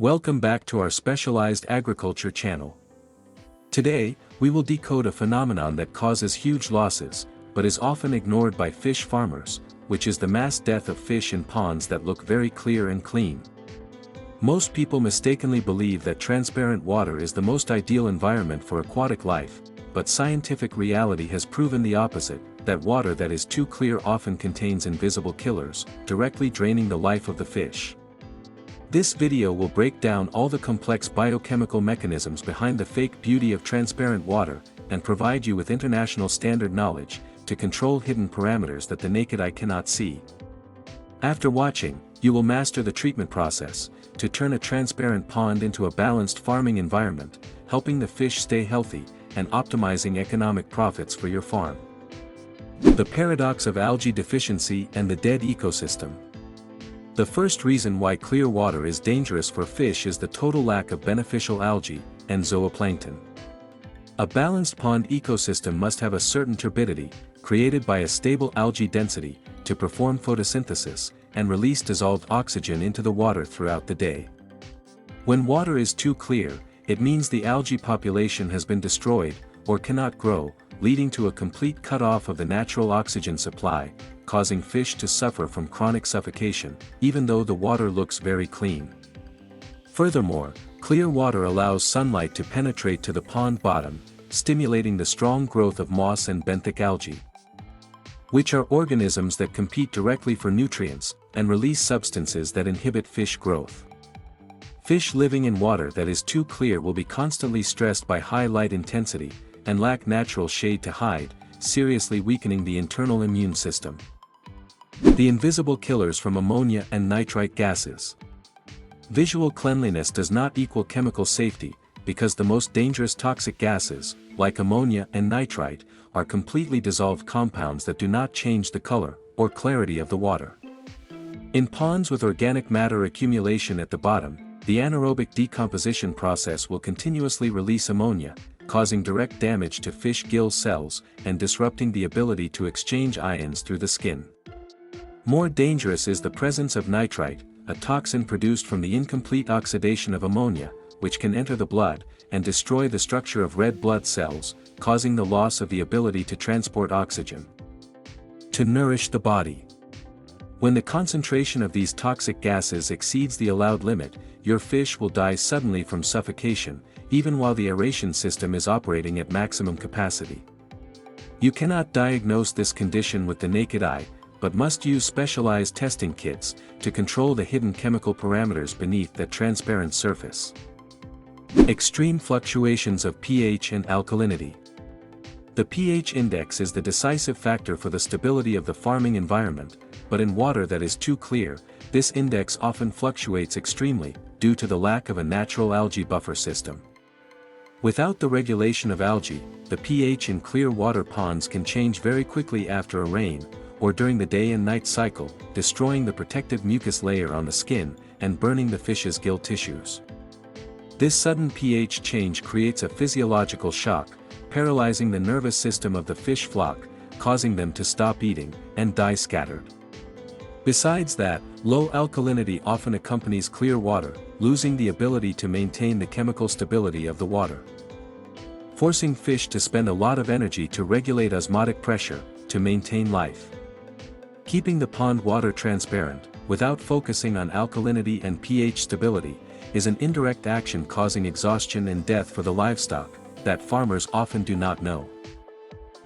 Welcome back to our specialized agriculture channel. Today, we will decode a phenomenon that causes huge losses, but is often ignored by fish farmers, which is the mass death of fish in ponds that look very clear and clean. Most people mistakenly believe that transparent water is the most ideal environment for aquatic life, but scientific reality has proven the opposite, that water that is too clear often contains invisible killers, directly draining the life of the fish. This video will break down all the complex biochemical mechanisms behind the fake beauty of transparent water, and provide you with international standard knowledge, to control hidden parameters that the naked eye cannot see. After watching, you will master the treatment process, to turn a transparent pond into a balanced farming environment, helping the fish stay healthy, and optimizing economic profits for your farm. The paradox of algae deficiency and the dead ecosystem. The first reason why clear water is dangerous for fish is the total lack of beneficial algae and zooplankton. A balanced pond ecosystem must have a certain turbidity, created by a stable algae density, to perform photosynthesis, and release dissolved oxygen into the water throughout the day. When water is too clear, it means the algae population has been destroyed, or cannot grow, leading to a complete cut-off of the natural oxygen supply, causing fish to suffer from chronic suffocation, even though the water looks very clean. Furthermore, clear water allows sunlight to penetrate to the pond bottom, stimulating the strong growth of moss and benthic algae, which are organisms that compete directly for nutrients, and release substances that inhibit fish growth. Fish living in water that is too clear will be constantly stressed by high light intensity, and lack natural shade to hide, seriously weakening the internal immune system. The invisible killers from ammonia and nitrite gases. Visual cleanliness does not equal chemical safety, because the most dangerous toxic gases, like ammonia and nitrite, are completely dissolved compounds that do not change the color or clarity of the water. In ponds with organic matter accumulation at the bottom, the anaerobic decomposition process will continuously release ammonia, causing direct damage to fish gill cells and disrupting the ability to exchange ions through the skin. More dangerous is the presence of nitrite, a toxin produced from the incomplete oxidation of ammonia, which can enter the blood and destroy the structure of red blood cells, causing the loss of the ability to transport oxygen to nourish the body. When the concentration of these toxic gases exceeds the allowed limit, your fish will die suddenly from suffocation, even while the aeration system is operating at maximum capacity. You cannot diagnose this condition with the naked eye, but must use specialized testing kits to control the hidden chemical parameters beneath that transparent surface. Extreme fluctuations of pH and alkalinity. The pH index is the decisive factor for the stability of the farming environment, but in water that is too clear, this index often fluctuates extremely, due to the lack of a natural algae buffer system. Without the regulation of algae, the pH in clear water ponds can change very quickly after a rain, or during the day and night cycle, destroying the protective mucus layer on the skin, and burning the fish's gill tissues. This sudden pH change creates a physiological shock, paralyzing the nervous system of the fish flock, causing them to stop eating, and die scattered. Besides that, low alkalinity often accompanies clear water, losing the ability to maintain the chemical stability of the water, forcing fish to spend a lot of energy to regulate osmotic pressure, to maintain life. Keeping the pond water transparent, without focusing on alkalinity and pH stability, is an indirect action causing exhaustion and death for the livestock, that farmers often do not know.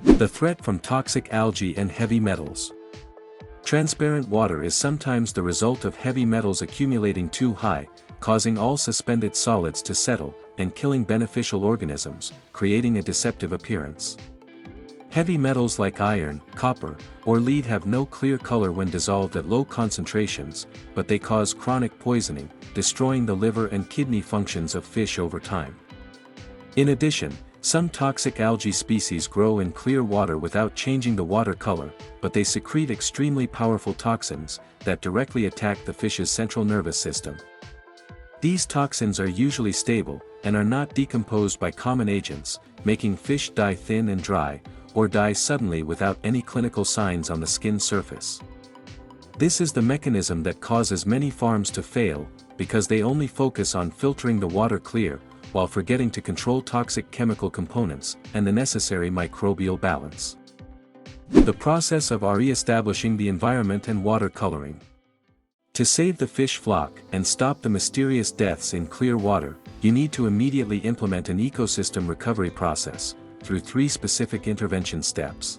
The threat from toxic algae and heavy metals. Transparent water is sometimes the result of heavy metals accumulating too high, causing all suspended solids to settle, and killing beneficial organisms, creating a deceptive appearance. Heavy metals like iron, copper, or lead have no clear color when dissolved at low concentrations, but they cause chronic poisoning, destroying the liver and kidney functions of fish over time. In addition, some toxic algae species grow in clear water without changing the water color, but they secrete extremely powerful toxins that directly attack the fish's central nervous system. These toxins are usually stable, and are not decomposed by common agents, making fish die thin and dry, or die suddenly without any clinical signs on the skin surface. This is the mechanism that causes many farms to fail, because they only focus on filtering the water clear, while forgetting to control toxic chemical components and the necessary microbial balance. The process of re-establishing the environment and water coloring. To save the fish flock and stop the mysterious deaths in clear water, you need to immediately implement an ecosystem recovery process through 3 specific intervention steps.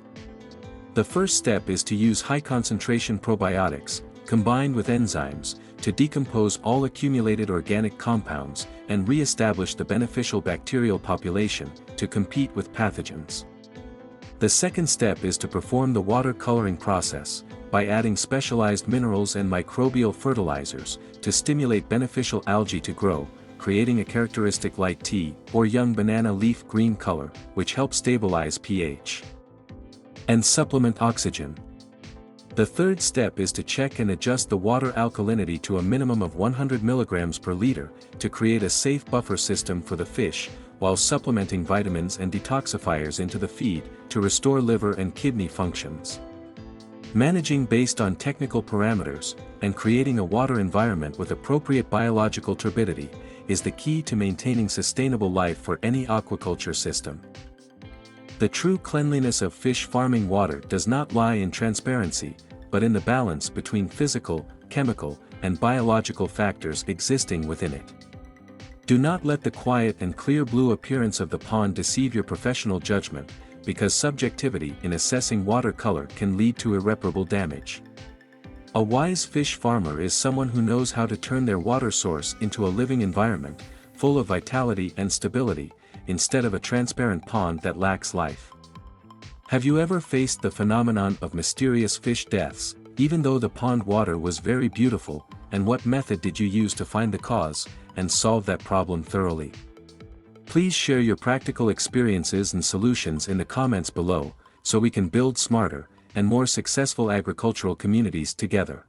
The first step is to use high-concentration probiotics, combined with enzymes, to decompose all accumulated organic compounds and re-establish the beneficial bacterial population to compete with pathogens. The second step is to perform the water coloring process by adding specialized minerals and microbial fertilizers to stimulate beneficial algae to grow, creating a characteristic light tea or young banana leaf green color, which helps stabilize pH and supplement oxygen. The third step is to check and adjust the water alkalinity to a minimum of 100 mg per liter to create a safe buffer system for the fish, while supplementing vitamins and detoxifiers into the feed to restore liver and kidney functions. Managing based on technical parameters and creating a water environment with appropriate biological turbidity is the key to maintaining sustainable life for any aquaculture system. The true cleanliness of fish farming water does not lie in transparency, but in the balance between physical, chemical, and biological factors existing within it. Do not let the quiet and clear blue appearance of the pond deceive your professional judgment, because subjectivity in assessing water color can lead to irreparable damage. A wise fish farmer is someone who knows how to turn their water source into a living environment, full of vitality and stability, instead of a transparent pond that lacks life. Have you ever faced the phenomenon of mysterious fish deaths, even though the pond water was very beautiful, and what method did you use to find the cause, and solve that problem thoroughly? Please share your practical experiences and solutions in the comments below, so we can build smarter and more successful agricultural communities together.